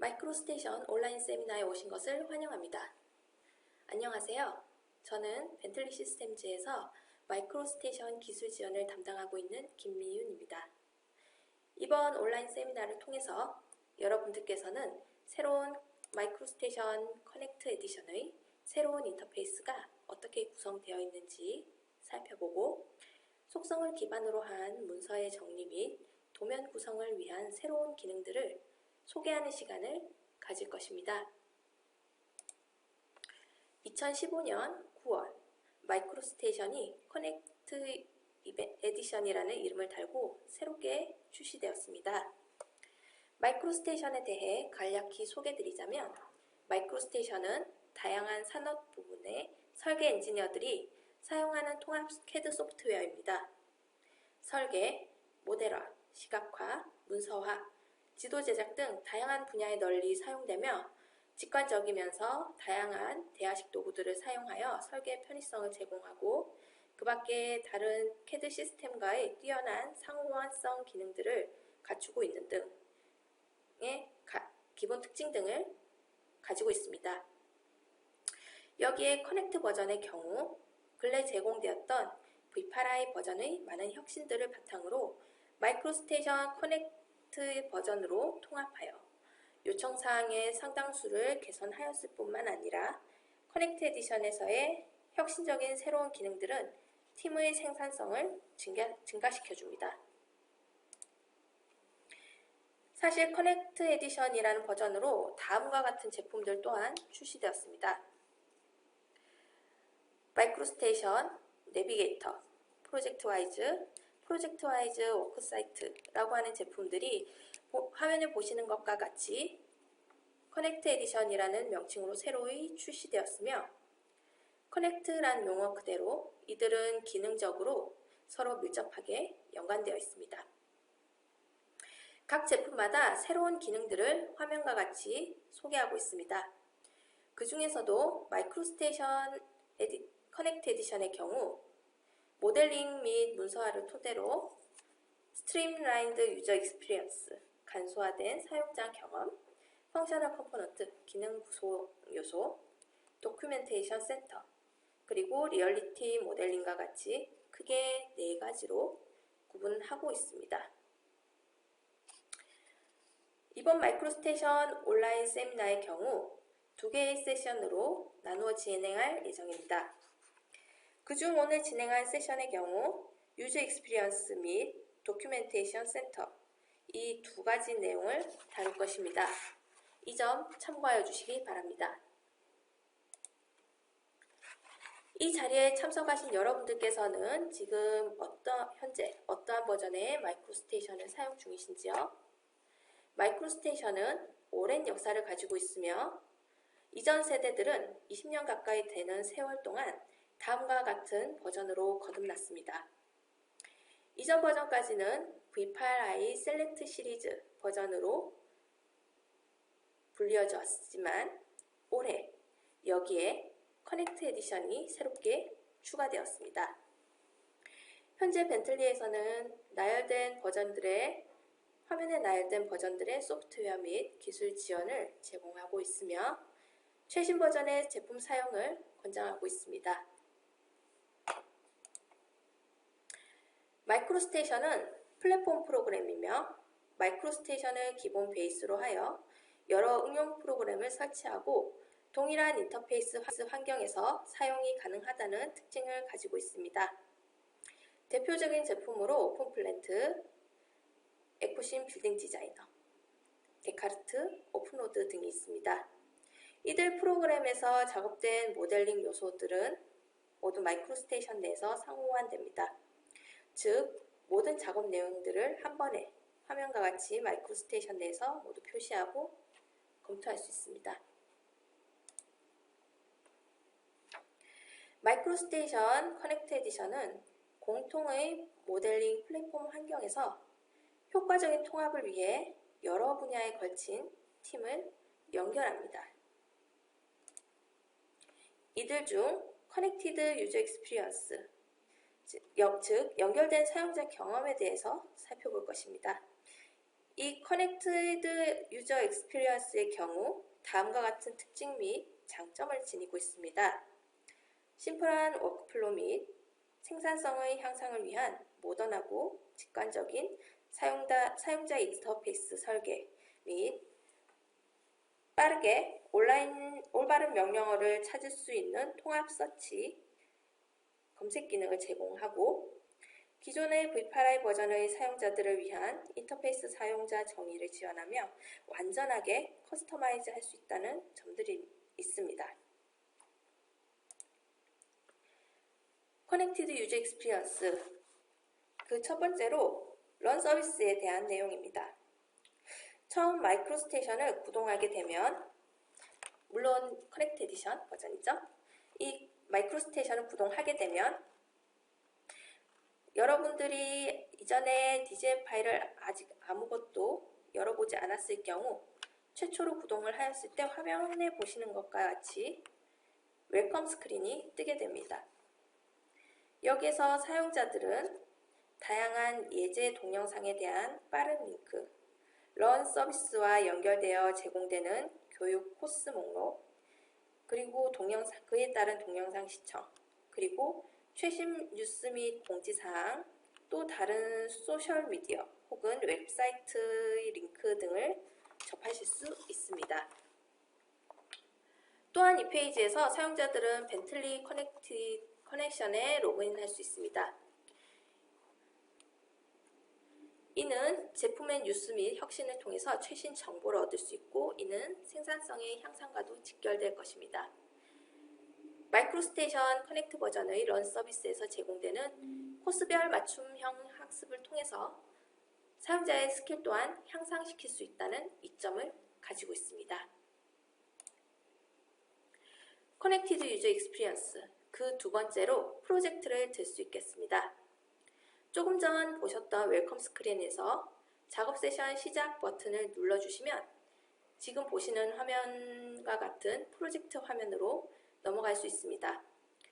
마이크로스테이션 온라인 세미나에 오신 것을 환영합니다. 안녕하세요. 저는 벤틀리 시스템즈에서 마이크로스테이션 기술 지원을 담당하고 있는 김미윤입니다. 이번 온라인 세미나를 통해서 여러분들께서는 새로운 마이크로스테이션 커넥트 에디션의 새로운 인터페이스가 어떻게 구성되어 있는지 살펴보고 속성을 기반으로 한 문서의 정리 및 도면 구성을 위한 새로운 기능들을 소개하는 시간을 가질 것입니다. 2015년 9월 마이크로스테이션이 커넥트 에디션이라는 이름을 달고 새롭게 출시되었습니다. 마이크로스테이션에 대해 간략히 소개드리자면 마이크로스테이션은 다양한 산업 부문의 설계 엔지니어들이 사용하는 통합 CAD 소프트웨어입니다. 설계, 모델화, 시각화, 문서화, 지도 제작 등 다양한 분야에 널리 사용되며 직관적이면서 다양한 대화식 도구들을 사용하여 설계 편의성을 제공하고 그 밖에 다른 CAD 시스템과의 뛰어난 상호환성 기능들을 갖추고 있는 등의 기본 특징 등을 가지고 있습니다. 여기에 커넥트 버전의 경우 근래 제공되었던 V8i 버전의 많은 혁신들을 바탕으로 마이크로스테이션 커넥트 버전으로 통합하여 요청사항의 상당수를 개선하였을 뿐만 아니라 커넥트 에디션에서의 혁신적인 새로운 기능들은 팀의 생산성을 증가시켜줍니다. 사실 커넥트 에디션이라는 버전으로 다음과 같은 제품들 또한 출시되었습니다. 마이크로스테이션, 내비게이터, 프로젝트 와이즈 워크사이트라고 하는 제품들이 화면을 보시는 것과 같이 커넥트 에디션이라는 명칭으로 새로이 출시되었으며 커넥트라는 용어 그대로 이들은 기능적으로 서로 밀접하게 연관되어 있습니다. 각 제품마다 새로운 기능들을 화면과 같이 소개하고 있습니다. 그 중에서도 마이크로스테이션 커넥트 에디션의 경우 모델링 및 문서화를 토대로 스트림라인드 유저 익스피리언스, 간소화된 사용자 경험, 펑셔널 컴포넌트, 기능 구성 요소, 도큐멘테이션 센터, 그리고 리얼리티 모델링과 같이 크게 4가지로 구분하고 있습니다. 이번 마이크로스테이션 온라인 세미나의 경우 2개의 세션으로 나누어 진행할 예정입니다. 그중 오늘 진행할 세션의 경우 유저 익스피리언스 및 도큐멘테이션 센터 이 2가지 내용을 다룰 것입니다. 이 점 참고하여 주시기 바랍니다. 이 자리에 참석하신 여러분들께서는 지금 현재 어떠한 버전의 마이크로스테이션을 사용 중이신지요? 마이크로스테이션은 오랜 역사를 가지고 있으며 이전 세대들은 20년 가까이 되는 세월 동안 다음과 같은 버전으로 거듭났습니다. 이전 버전까지는 V8i 셀렉트 시리즈 버전으로 불리어져 왔지만 올해 여기에 커넥트 에디션이 새롭게 추가되었습니다. 현재 벤틀리에서는 화면에 나열된 버전들의 소프트웨어 및 기술 지원을 제공하고 있으며 최신 버전의 제품 사용을 권장하고 있습니다. 마이크로스테이션은 플랫폼 프로그램이며 마이크로스테이션을 기본 베이스로 하여 여러 응용 프로그램을 설치하고 동일한 인터페이스 환경에서 사용이 가능하다는 특징을 가지고 있습니다. 대표적인 제품으로 오픈플랜트, 에코신 빌딩 디자이너, 데카르트, 오픈로드 등이 있습니다. 이들 프로그램에서 작업된 모델링 요소들은 모두 마이크로스테이션 내에서 상호환됩니다. 즉, 모든 작업 내용들을 한 번에 화면과 같이 마이크로스테이션 내에서 모두 표시하고 검토할 수 있습니다. 마이크로스테이션 커넥트 에디션은 공통의 모델링 플랫폼 환경에서 효과적인 통합을 위해 여러 분야에 걸친 팀을 연결합니다. 이들 중 커넥티드 유저 익스피리언스, 즉 연결된 사용자 경험에 대해서 살펴볼 것입니다. 이 커넥티드 유저 익스피리언스의 경우 다음과 같은 특징 및 장점을 지니고 있습니다. 심플한 워크플로 및 생산성의 향상을 위한 모던하고 직관적인 사용자 인터페이스 설계 및 빠르게 올바른 명령어를 찾을 수 있는 통합 서치 검색 기능을 제공하고 기존의 V8i 버전의 사용자들을 위한 인터페이스 사용자 정의를 지원하며 완전하게 커스터마이즈 할 수 있다는 점들이 있습니다. 커넥티드 유저 익스피리언스 그 첫 번째로 런 서비스에 대한 내용입니다. 처음 마이크로 스테이션을 구동하게 되면 물론 커넥트 에디션 버전이죠. 이 마이크로 스테이션을 구동하게 되면 여러분들이 이전에 DGM 파일을 아직 아무것도 열어보지 않았을 경우 최초로 구동을 하였을 때 화면에 보시는 것과 같이 웰컴 스크린이 뜨게 됩니다. 여기에서 사용자들은 다양한 예제 동영상에 대한 빠른 링크, 런 서비스와 연결되어 제공되는 교육 코스 목록, 그리고 그에 따른 동영상 시청, 그리고 최신 뉴스 및 공지사항, 또 다른 소셜미디어 혹은 웹사이트의 링크 등을 접하실 수 있습니다. 또한 이 페이지에서 사용자들은 벤틀리 커넥션에 로그인할 수 있습니다. 이는 제품의 뉴스 및 혁신을 통해서 최신 정보를 얻을 수 있고 이는 생산성의 향상과도 직결될 것입니다. 마이크로스테이션 커넥트 버전의 런 서비스에서 제공되는 코스별 맞춤형 학습을 통해서 사용자의 스킬 또한 향상시킬 수 있다는 이점을 가지고 있습니다. 커넥티드 유저 익스피리언스 그 두 번째로 프로젝트를 들 수 있겠습니다. 조금 전 보셨던 웰컴 스크린에서 작업 세션 시작 버튼을 눌러주시면 지금 보시는 화면과 같은 프로젝트 화면으로 넘어갈 수 있습니다.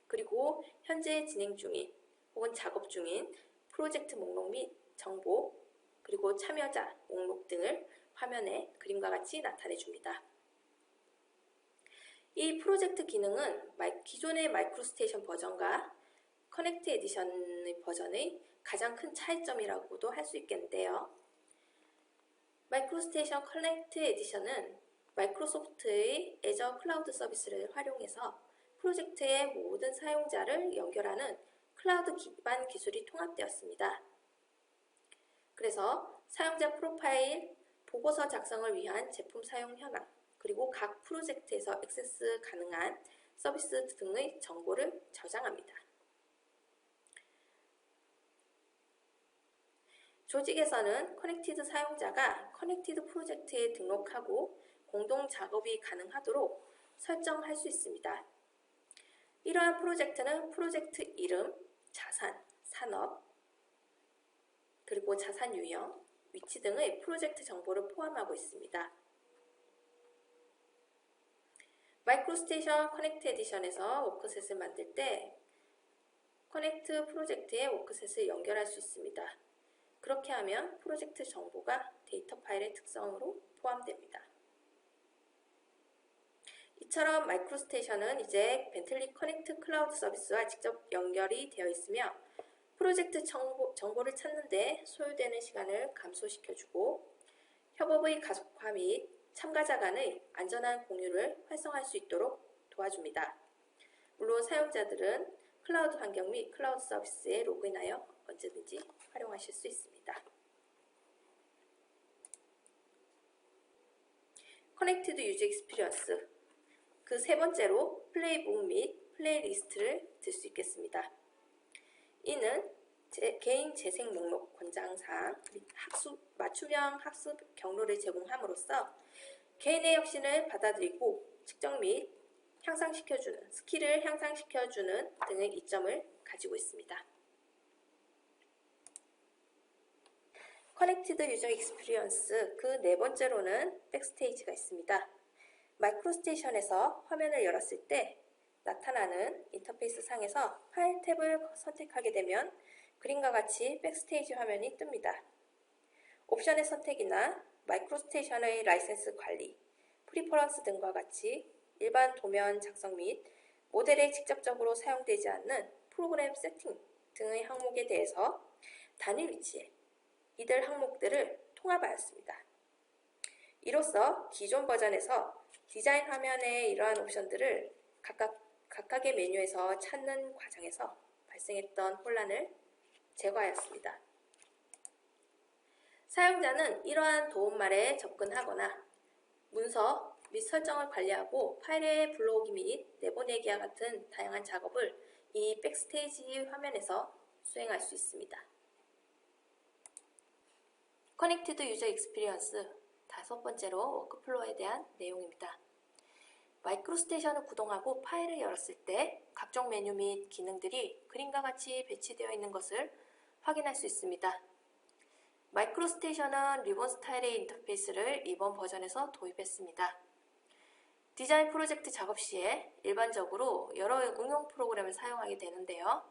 그리고 현재 진행 중인 혹은 작업 중인 프로젝트 목록 및 정보 그리고 참여자 목록 등을 화면에 그림과 같이 나타내 줍니다. 이 프로젝트 기능은 기존의 마이크로스테이션 버전과 커넥트 에디션의 버전의 가장 큰 차이점이라고도 할 수 있겠는데요. 마이크로스테이션 커넥트 에디션은 마이크로소프트의 애저 클라우드 서비스를 활용해서 프로젝트의 모든 사용자를 연결하는 클라우드 기반 기술이 통합되었습니다. 그래서 사용자 프로파일, 보고서 작성을 위한 제품 사용 현황, 그리고 각 프로젝트에서 액세스 가능한 서비스 등의 정보를 저장합니다. 조직에서는 커넥티드 사용자가 커넥티드 프로젝트에 등록하고 공동 작업이 가능하도록 설정할 수 있습니다. 이러한 프로젝트는 프로젝트 이름, 자산, 산업, 그리고 자산 유형, 위치 등의 프로젝트 정보를 포함하고 있습니다. 마이크로스테이션 커넥트 에디션에서 워크셋을 만들 때 커넥트 프로젝트에 워크셋을 연결할 수 있습니다. 그렇게 하면 프로젝트 정보가 데이터 파일의 특성으로 포함됩니다. 이처럼 마이크로스테이션은 이제 벤틀리 커넥트 클라우드 서비스와 직접 연결이 되어 있으며 프로젝트 정보를 찾는 데 소요되는 시간을 감소시켜주고 협업의 가속화 및 참가자 간의 안전한 공유를 활성화할 수 있도록 도와줍니다. 물론 사용자들은 클라우드 환경 및 클라우드 서비스에 로그인하여 언제든지 활용하실 수 있습니다. 커넥티드 유저 익스피리언스 그 세 번째로 플레이북 및 플레이리스트를 들 수 있겠습니다. 이는 개인 재생 목록 권장사항 및 맞춤형 학습 경로를 제공함으로써 개인의 혁신을 받아들이고 측정 및 향상시켜주는 스킬을 향상시켜주는 등의 이점을 가지고 있습니다. 커넥티드 유저 익스피리언스 그 네 번째로는 백스테이지가 있습니다. 마이크로스테이션에서 화면을 열었을 때 나타나는 인터페이스 상에서 파일 탭을 선택하게 되면 그림과 같이 백스테이지 화면이 뜹니다. 옵션의 선택이나 마이크로스테이션의 라이센스 관리, 프리퍼런스 등과 같이 일반 도면 작성 및 모델에 직접적으로 사용되지 않는 프로그램 세팅 등의 항목에 대해서 단일 위치에 이들 항목들을 통합하였습니다. 이로써 기존 버전에서 디자인 화면의 이러한 옵션들을 각각의 메뉴에서 찾는 과정에서 발생했던 혼란을 제거하였습니다. 사용자는 이러한 도움말에 접근하거나 문서 및 설정을 관리하고 파일의 불러오기 및 내보내기와 같은 다양한 작업을 이 백스테이지 화면에서 수행할 수 있습니다. 커넥티드 유저 익스피리언스 다섯 번째로 워크플로우에 대한 내용입니다. 마이크로스테이션을 구동하고 파일을 열었을 때 각종 메뉴 및 기능들이 그림과 같이 배치되어 있는 것을 확인할 수 있습니다. 마이크로스테이션은 리본 스타일의 인터페이스를 이번 버전에서 도입했습니다. 디자인 프로젝트 작업 시에 일반적으로 여러 응용 프로그램을 사용하게 되는데요.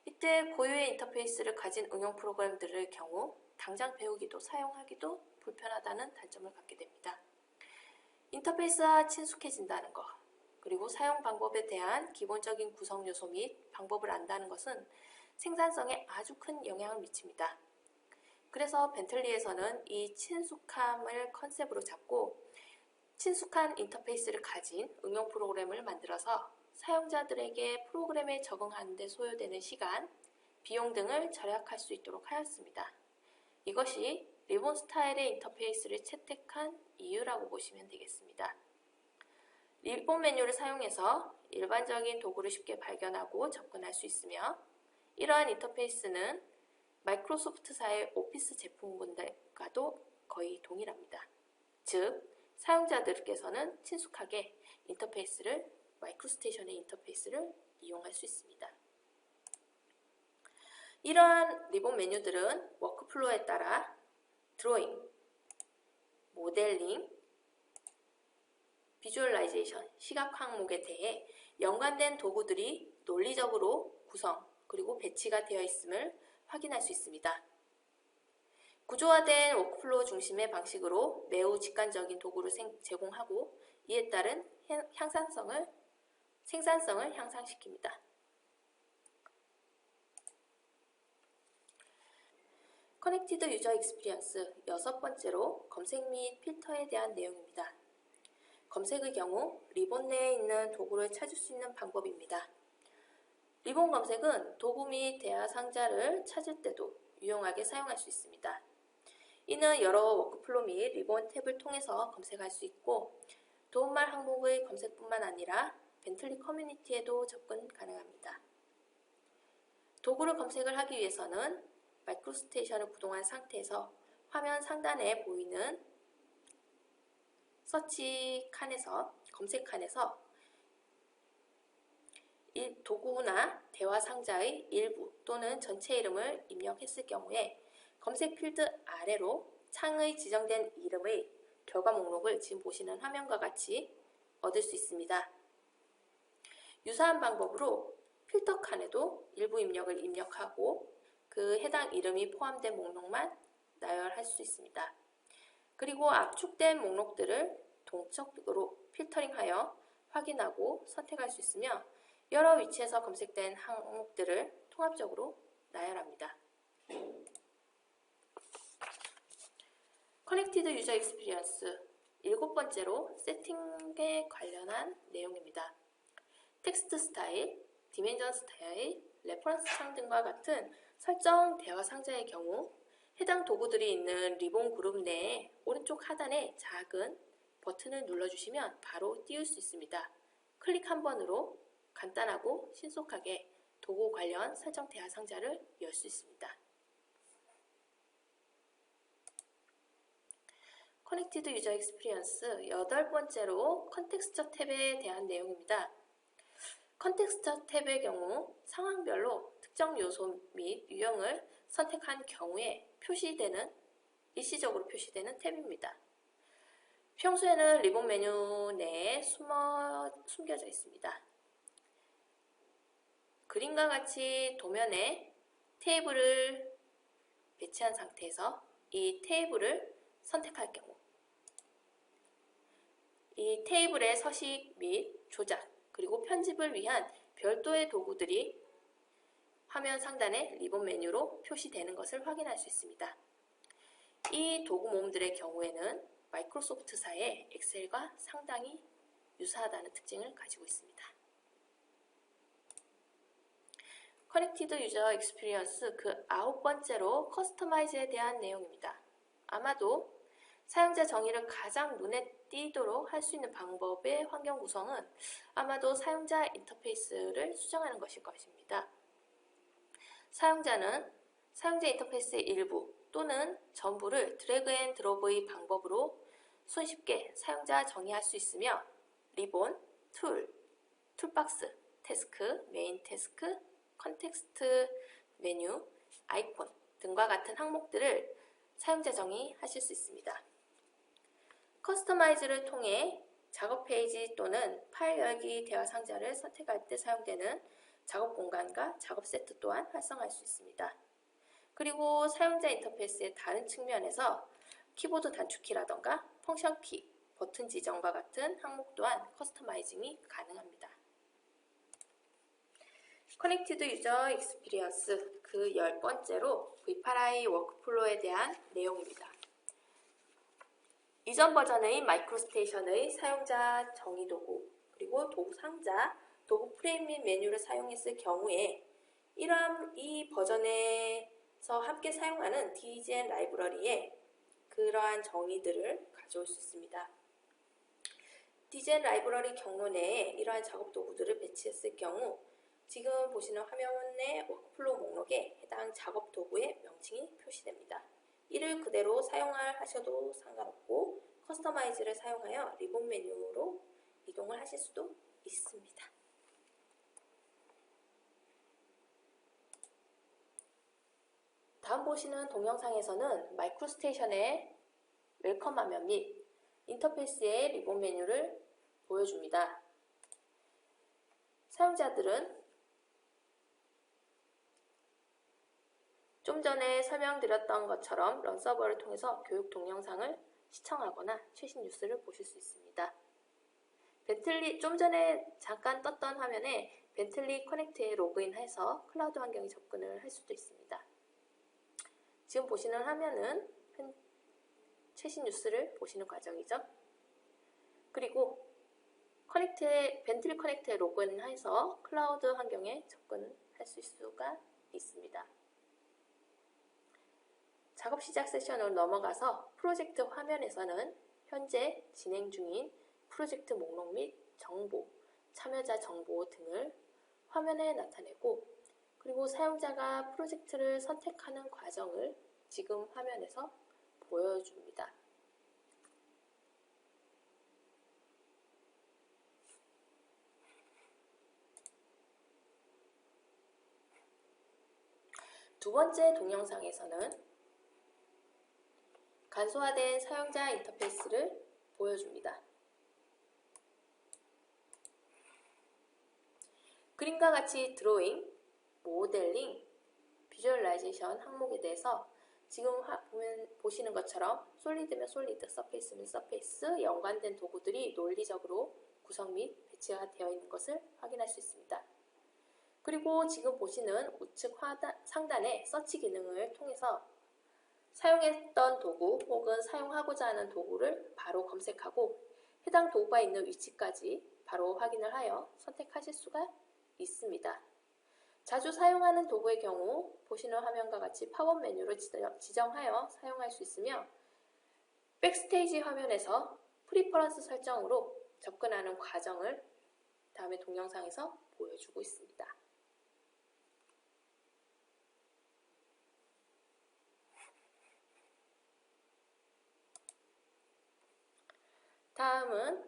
이때 고유의 인터페이스를 가진 응용 프로그램들의 경우 당장 배우기도 사용하기도 불편하다는 단점을 갖게 됩니다. 인터페이스와 친숙해진다는 것, 그리고 사용 방법에 대한 기본적인 구성 요소 및 방법을 안다는 것은 생산성에 아주 큰 영향을 미칩니다. 그래서 벤틀리에서는 이 친숙함을 컨셉으로 잡고 친숙한 인터페이스를 가진 응용 프로그램을 만들어서 사용자들에게 프로그램에 적응하는 데 소요되는 시간, 비용 등을 절약할 수 있도록 하였습니다. 이것이 리본 스타일의 인터페이스를 채택한 이유라고 보시면 되겠습니다. 리본 메뉴를 사용해서 일반적인 도구를 쉽게 발견하고 접근할 수 있으며 이러한 인터페이스는 마이크로소프트사의 오피스 제품군들과도 거의 동일합니다. 즉, 사용자들께서는 친숙하게 마이크로스테이션의 인터페이스를 이용할 수 있습니다. 이러한 리본 메뉴들은 워크플로우에 따라 드로잉, 모델링, 비주얼라이제이션, 시각 항목에 대해 연관된 도구들이 논리적으로 구성 그리고 배치가 되어 있음을 확인할 수 있습니다. 구조화된 워크플로우 중심의 방식으로 매우 직관적인 도구를 제공하고 이에 따른 생산성을 향상시킵니다. 커넥티드 유저 익스피리언스 여섯 번째로 검색 및 필터에 대한 내용입니다. 검색의 경우 리본 내에 있는 도구를 찾을 수 있는 방법입니다. 리본 검색은 도구 및 대화 상자를 찾을 때도 유용하게 사용할 수 있습니다. 이는 여러 워크플로우 및 리본 탭을 통해서 검색할 수 있고 도움말 항목의 검색뿐만 아니라 벤틀리 커뮤니티에도 접근 가능합니다. 도구를 검색을 하기 위해서는 마이크로스테이션을 구동한 상태에서 화면 상단에 보이는 서치 칸에서 검색 칸에서 이 도구나 대화 상자의 일부 또는 전체 이름을 입력했을 경우에 검색 필드 아래로 창의 지정된 이름의 결과 목록을 지금 보시는 화면과 같이 얻을 수 있습니다. 유사한 방법으로 필터 칸에도 일부 입력을 입력하고 그 해당 이름이 포함된 목록만 나열할 수 있습니다. 그리고 압축된 목록들을 동적으로 필터링하여 확인하고 선택할 수 있으며 여러 위치에서 검색된 항목들을 통합적으로 나열합니다. 커넥티드 유저 익스피리언스 일곱 번째로 세팅에 관련한 내용입니다. 텍스트 스타일, 디멘전 스타일, 레퍼런스 창 등과 같은 설정 대화 상자의 경우 해당 도구들이 있는 리본 그룹 내에 오른쪽 하단에 작은 버튼을 눌러주시면 바로 띄울 수 있습니다. 클릭 한 번으로 간단하고 신속하게 도구 관련 설정 대화 상자를 열 수 있습니다. 커넥티드 유저 익스피리언스 여덟 번째로 컨텍스처 탭에 대한 내용입니다. 컨텍스처 탭의 경우 상황별로 특정 요소 및 유형을 선택한 경우에 일시적으로 표시되는 탭입니다. 평소에는 리본 메뉴 내에 숨겨져 있습니다. 그림과 같이 도면에 테이블을 배치한 상태에서 이 테이블을 선택할 경우 이 테이블의 서식 및 조작 그리고 편집을 위한 별도의 도구들이 화면 상단의 리본 메뉴로 표시되는 것을 확인할 수 있습니다. 이 도구 모음들의 경우에는 마이크로소프트사의 엑셀과 상당히 유사하다는 특징을 가지고 있습니다. 커넥티드 유저 익스피리언스 그 9번째로 커스터마이즈에 대한 내용입니다. 아마도 사용자 정의를 가장 눈에 띄도록 할 수 있는 방법의 환경 구성은 아마도 사용자 인터페이스를 수정하는 것일 것입니다. 사용자는 사용자 인터페이스의 일부 또는 전부를 드래그 앤 드롭의 방법으로 손쉽게 사용자 정의할 수 있으며 리본, 툴, 툴박스, 태스크, 메인 태스크, 컨텍스트 메뉴, 아이콘 등과 같은 항목들을 사용자 정의하실 수 있습니다. 커스터마이즈를 통해 작업 페이지 또는 파일 열기 대화 상자를 선택할 때 사용되는 작업 공간과 작업 세트 또한 활성화할 수 있습니다. 그리고 사용자 인터페이스의 다른 측면에서 키보드 단축키라던가 펑션키, 버튼 지정과 같은 항목 또한 커스터마이징이 가능합니다. 커넥티드 유저 익스피리언스 그 10번째로 V8i 워크플로우에 대한 내용입니다. 이전 버전의 마이크로스테이션의 사용자 정의 도구, 그리고 도구 상자, 도구 프레임 및 메뉴를 사용했을 경우에 이 버전에서 함께 사용하는 DGN 라이브러리에 그러한 정의들을 가져올 수 있습니다. DGN 라이브러리 경로 내에 이러한 작업 도구들을 배치했을 경우 지금 보시는 화면의 워크플로우 목록에 해당 작업 도구의 명칭이 표시됩니다. 이를 그대로 사용하셔도 상관없고 커스터마이즈를 사용하여 리본 메뉴로 이동을 하실 수도 있습니다. 다음 보시는 동영상에서는 마이크로스테이션의 웰컴 화면 및 인터페이스의 리본 메뉴를 보여줍니다. 사용자들은 좀 전에 설명드렸던 것처럼 런서버를 통해서 교육 동영상을 시청하거나 최신 뉴스를 보실 수 있습니다. 좀 전에 잠깐 떴던 화면에 벤틀리 커넥트에 로그인해서 클라우드 환경에 접근을 할 수도 있습니다. 지금 보시는 화면은 최신 뉴스를 보시는 과정이죠. 그리고 벤틀리 커넥트에 로그인해서 클라우드 환경에 접근할 수가 있습니다. 작업 시작 세션으로 넘어가서 프로젝트 화면에서는 현재 진행 중인 프로젝트 목록 및 정보, 참여자 정보 등을 화면에 나타내고 그리고 사용자가 프로젝트를 선택하는 과정을 지금 화면에서 보여줍니다. 두 번째 동영상에서는 간소화된 사용자 인터페이스를 보여줍니다. 그림과 같이 드로잉, 모델링, 비주얼라이제이션 항목에 대해서 지금 보시는 것처럼 솔리드면 솔리드, 서페이스면 서페이스, 연관된 도구들이 논리적으로 구성 및 배치가 되어 있는 것을 확인할 수 있습니다. 그리고 지금 보시는 우측 상단의 서치 기능을 통해서 사용했던 도구 혹은 사용하고자 하는 도구를 바로 검색하고 해당 도구가 있는 위치까지 바로 확인을 하여 선택하실 수가 있습니다. 자주 사용하는 도구의 경우 보시는 화면과 같이 팝업 메뉴를 지정하여 사용할 수 있으며 백스테이지 화면에서 프리퍼런스 설정으로 접근하는 과정을 다음의 동영상에서 보여주고 있습니다. 다음은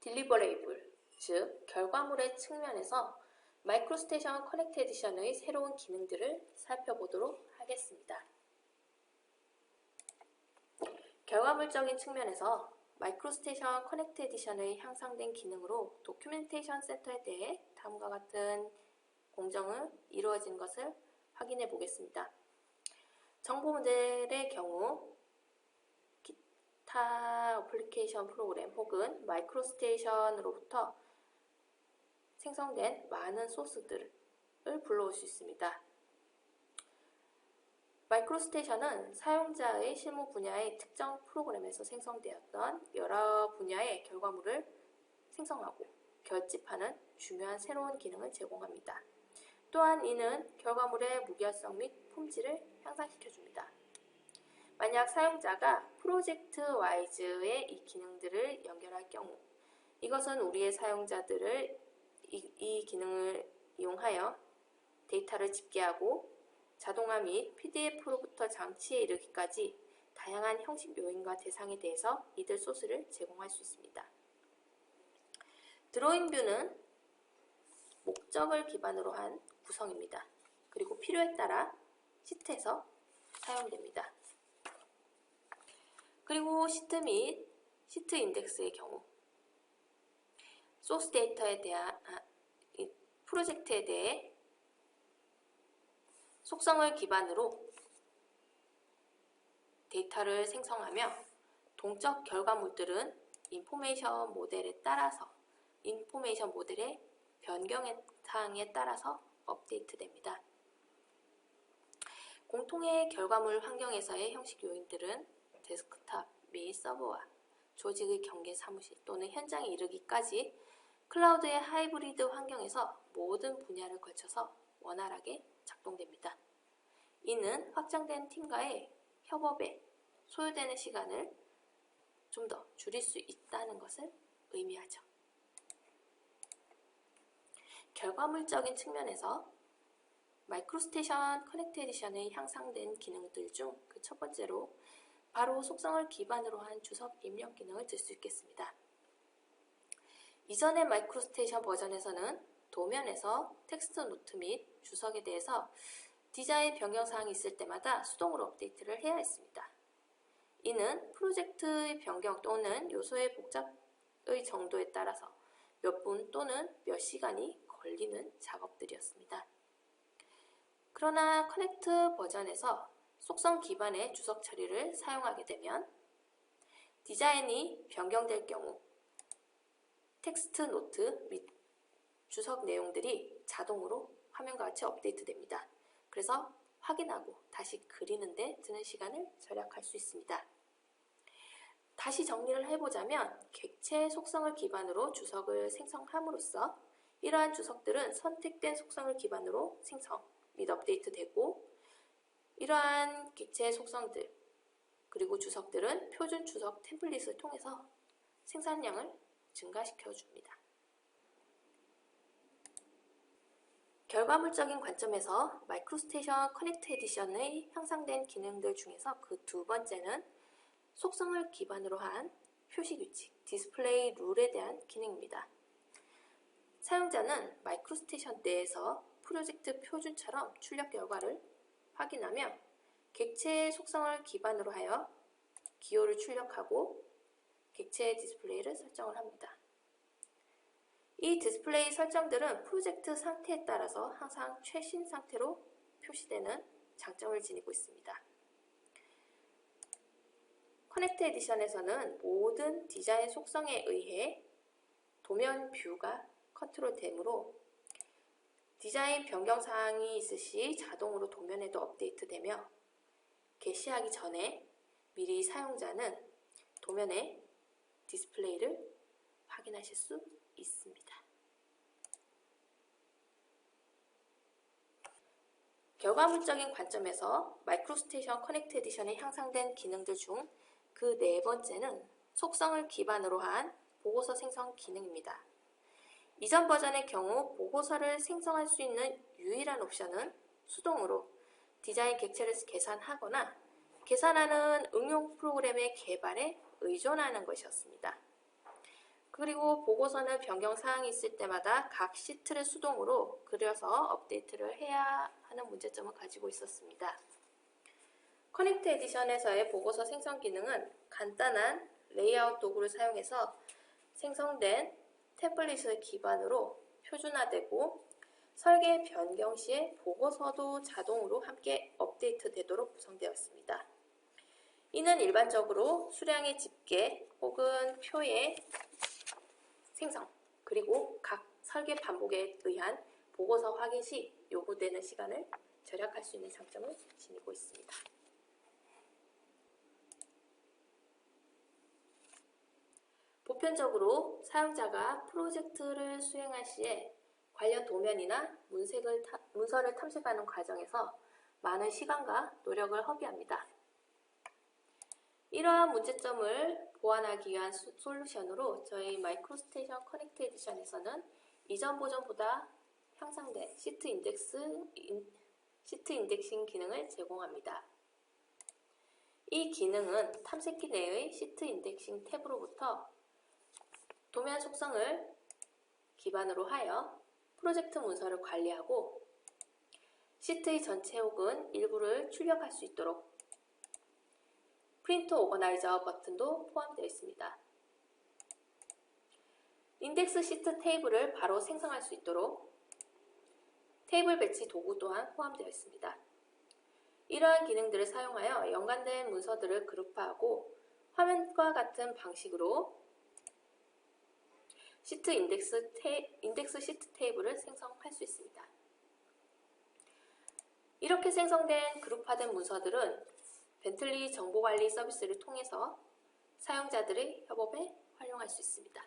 딜리버레이블, 즉 결과물의 측면에서 마이크로스테이션 커넥트 에디션의 새로운 기능들을 살펴보도록 하겠습니다. 결과물적인 측면에서 마이크로스테이션 커넥트 에디션의 향상된 기능으로 도큐멘테이션 센터에 대해 다음과 같은 공정은 이루어진 것을 확인해 보겠습니다. 정보 모델의 경우 기타 어플리케이션 프로그램 혹은 마이크로스테이션으로부터 생성된 많은 소스들을 불러올 수 있습니다. 마이크로스테이션은 사용자의 실무 분야의 특정 프로그램에서 생성되었던 여러 분야의 결과물을 생성하고 결집하는 중요한 새로운 기능을 제공합니다. 또한 이는 결과물의 무결성 및 품질을 향상시켜줍니다. 만약 사용자가 프로젝트 와이즈의 이 기능들을 연결할 경우 이것은 우리의 사용자들을 이 기능을 이용하여 데이터를 집계하고 자동화 및 PDF로부터 장치에 이르기까지 다양한 형식 요인과 대상에 대해서 이들 소스를 제공할 수 있습니다. 드로잉 뷰는 목적을 기반으로 한 구성입니다. 그리고 필요에 따라 시트에서 사용됩니다. 그리고 시트 및 시트 인덱스의 경우 소스 데이터에 대한 프로젝트에 대해 속성을 기반으로 데이터를 생성하며 동적 결과물들은 인포메이션 모델에 따라서 인포메이션 모델의 변경사항에 따라서 업데이트됩니다. 공통의 결과물 환경에서의 형식 요인들은 데스크탑 및 서버와 조직의 경계 사무실 또는 현장에 이르기까지 클라우드의 하이브리드 환경에서 모든 분야를 거쳐서 원활하게 작동됩니다. 이는 확장된 팀과의 협업에 소요되는 시간을 좀 더 줄일 수 있다는 것을 의미하죠. 결과물적인 측면에서 마이크로스테이션 커넥트 에디션의 향상된 기능들 중 그 첫 번째로 바로 속성을 기반으로 한 주석 입력 기능을 들 수 있겠습니다. 이전의 마이크로스테이션 버전에서는 도면에서 텍스트 노트 및 주석에 대해서 디자인 변경사항이 있을 때마다 수동으로 업데이트를 해야 했습니다. 이는 프로젝트의 변경 또는 요소의 복잡의 정도에 따라서 몇 분 또는 몇 시간이 걸리는 작업들이었습니다. 그러나 커넥트 버전에서 속성 기반의 주석 처리를 사용하게 되면 디자인이 변경될 경우 텍스트 노트 및 주석 내용들이 자동으로 화면과 같이 업데이트됩니다. 그래서 확인하고 다시 그리는데 드는 시간을 절약할 수 있습니다. 다시 정리를 해보자면 객체 속성을 기반으로 주석을 생성함으로써 이러한 주석들은 선택된 속성을 기반으로 생성 및 업데이트되고 이러한 객체 속성들 그리고 주석들은 표준 주석 템플릿을 통해서 생산량을 증가시켜줍니다. 결과물적인 관점에서 마이크로스테이션 커넥트 에디션의 향상된 기능들 중에서 그 두 번째는 속성을 기반으로 한 표시 규칙, 디스플레이 룰에 대한 기능입니다. 사용자는 마이크로스테이션 내에서 프로젝트 표준처럼 출력 결과를 확인하며 객체의 속성을 기반으로 하여 기호를 출력하고 객체의 디스플레이를 설정을 합니다. 이 디스플레이 설정들은 프로젝트 상태에 따라서 항상 최신 상태로 표시되는 장점을 지니고 있습니다. 커넥트 에디션에서는 모든 디자인 속성에 의해 도면 뷰가 컨트롤되므로 디자인 변경 사항이 있을 시 자동으로 도면에도 업데이트되며 게시하기 전에 미리 사용자는 도면의 디스플레이를 확인하실 수 있습니다. 결과물적인 관점에서 마이크로스테이션 커넥트 에디션의 향상된 기능들 중 그 네 번째는 속성을 기반으로 한 보고서 생성 기능입니다. 이전 버전의 경우 보고서를 생성할 수 있는 유일한 옵션은 수동으로 디자인 객체를 계산하거나 계산하는 응용 프로그램의 개발에 의존하는 것이었습니다. 그리고 보고서는 변경사항이 있을 때마다 각 시트를 수동으로 그려서 업데이트를 해야 하는 문제점을 가지고 있었습니다. 커넥트 에디션에서의 보고서 생성 기능은 간단한 레이아웃 도구를 사용해서 생성된 템플릿을 기반으로 표준화되고 설계 변경 시에 보고서도 자동으로 함께 업데이트 되도록 구성되었습니다. 이는 일반적으로 수량의 집계 혹은 표의 생성, 그리고 각 설계 반복에 의한 보고서 확인 시 요구되는 시간을 절약할 수 있는 장점을 지니고 있습니다. 보편적으로 사용자가 프로젝트를 수행할 시에 관련 도면이나 문서를 탐색하는 과정에서 많은 시간과 노력을 허비합니다. 이러한 문제점을 보완하기 위한 솔루션으로 저희 마이크로스테이션 커넥트 에디션에서는 이전 버전보다 향상된 시트 인덱싱 기능을 제공합니다. 이 기능은 탐색기 내의 시트 인덱싱 탭으로부터 도면 속성을 기반으로 하여 프로젝트 문서를 관리하고 시트의 전체 혹은 일부를 출력할 수 있도록 프린트 오거나이저 버튼도 포함되어 있습니다. 인덱스 시트 테이블을 바로 생성할 수 있도록 테이블 배치 도구 또한 포함되어 있습니다. 이러한 기능들을 사용하여 연관된 문서들을 그룹화하고 화면과 같은 방식으로 인덱스 시트 테이블을 생성할 수 있습니다. 이렇게 생성된 그룹화된 문서들은 벤틀리 정보관리 서비스를 통해서 사용자들의 협업에 활용할 수 있습니다.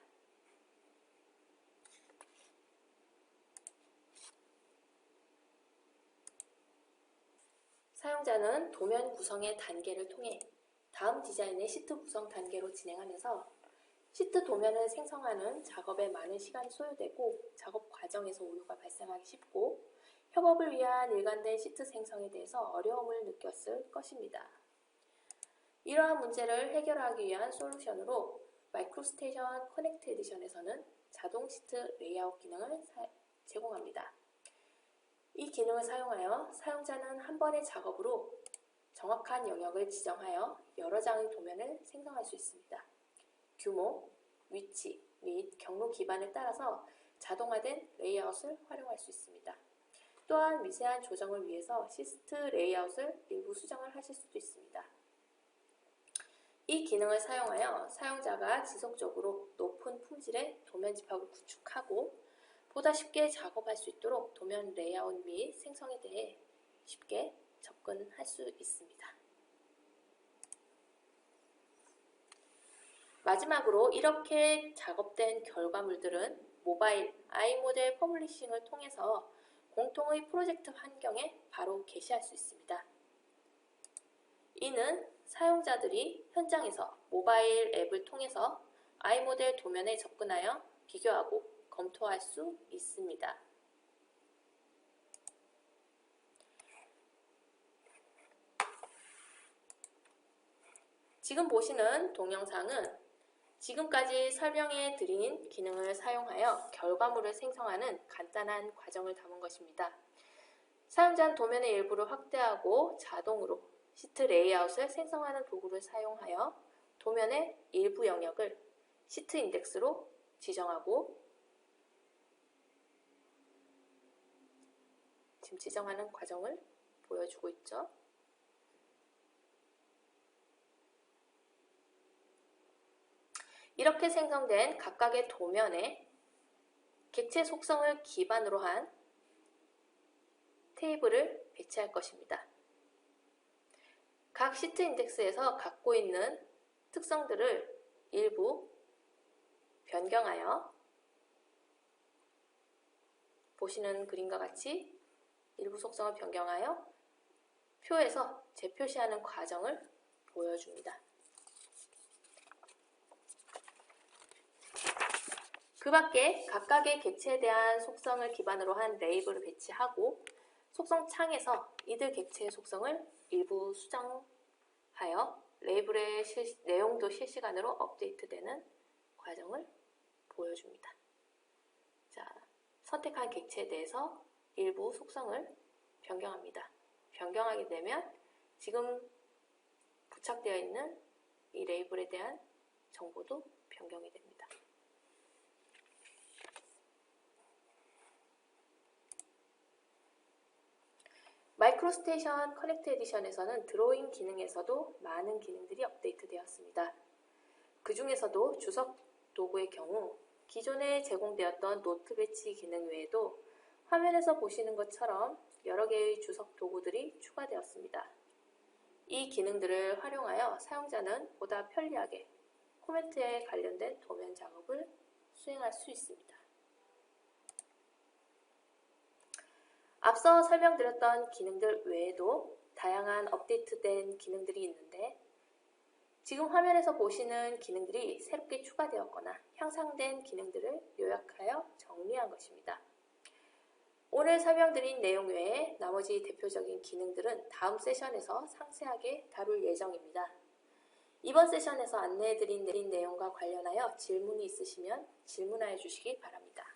사용자는 도면 구성의 단계를 통해 다음 디자인의 시트 구성 단계로 진행하면서 시트 도면을 생성하는 작업에 많은 시간이 소요되고 작업 과정에서 오류가 발생하기 쉽고 협업을 위한 일관된 시트 생성에 대해서 어려움을 느꼈을 것입니다. 이러한 문제를 해결하기 위한 솔루션으로 마이크로스테이션 커넥트 에디션에서는 자동 시트 레이아웃 기능을 제공합니다. 이 기능을 사용하여 사용자는 한 번의 작업으로 정확한 영역을 지정하여 여러 장의 도면을 생성할 수 있습니다. 규모, 위치 및 경로 기반에 따라서 자동화된 레이아웃을 활용할 수 있습니다. 또한 미세한 조정을 위해서 시트 레이아웃을 일부 수정을 하실 수도 있습니다. 이 기능을 사용하여 사용자가 지속적으로 높은 품질의 도면 집합을 구축하고 보다 쉽게 작업할 수 있도록 도면 레이아웃 및 생성에 대해 쉽게 접근할 수 있습니다. 마지막으로 이렇게 작업된 결과물들은 모바일 아이모델 퍼블리싱을 통해서 공통의 프로젝트 환경에 바로 게시할 수 있습니다. 이는 사용자들이 현장에서 모바일 앱을 통해서 아이모델 도면에 접근하여 비교하고 검토할 수 있습니다. 지금 보시는 동영상은 지금까지 설명해 드린 기능을 사용하여 결과물을 생성하는 간단한 과정을 담은 것입니다. 사용자는 도면의 일부를 확대하고 자동으로 시트 레이아웃을 생성하는 도구를 사용하여 도면의 일부 영역을 시트 인덱스로 지정하고 지금 지정하는 과정을 보여주고 있죠. 이렇게 생성된 각각의 도면에 객체 속성을 기반으로 한 테이블을 배치할 것입니다. 각 시트 인덱스에서 갖고 있는 특성들을 일부 변경하여 보시는 그림과 같이 일부 속성을 변경하여 표에서 재표시하는 과정을 보여줍니다. 그 밖에 각각의 객체에 대한 속성을 기반으로 한 레이블을 배치하고 속성 창에서 이들 객체의 속성을 일부 수정하여 레이블의 내용도 실시간으로 업데이트되는 과정을 보여줍니다. 자, 선택한 객체에 대해서 일부 속성을 변경합니다. 변경하게 되면 지금 부착되어 있는 이 레이블에 대한 정보도 변경이 됩니다. 마이크로스테이션 커넥트 에디션에서는 드로잉 기능에서도 많은 기능들이 업데이트되었습니다. 그 중에서도 주석 도구의 경우 기존에 제공되었던 노트 배치 기능 외에도 화면에서 보시는 것처럼 여러 개의 주석 도구들이 추가되었습니다. 이 기능들을 활용하여 사용자는 보다 편리하게 코멘트에 관련된 도면 작업을 수행할 수 있습니다. 앞서 설명드렸던 기능들 외에도 다양한 업데이트된 기능들이 있는데 지금 화면에서 보시는 기능들이 새롭게 추가되었거나 향상된 기능들을 요약하여 정리한 것입니다. 오늘 설명드린 내용 외에 나머지 대표적인 기능들은 다음 세션에서 상세하게 다룰 예정입니다. 이번 세션에서 안내해드린 내용과 관련하여 질문이 있으시면 질문하여 주시기 바랍니다.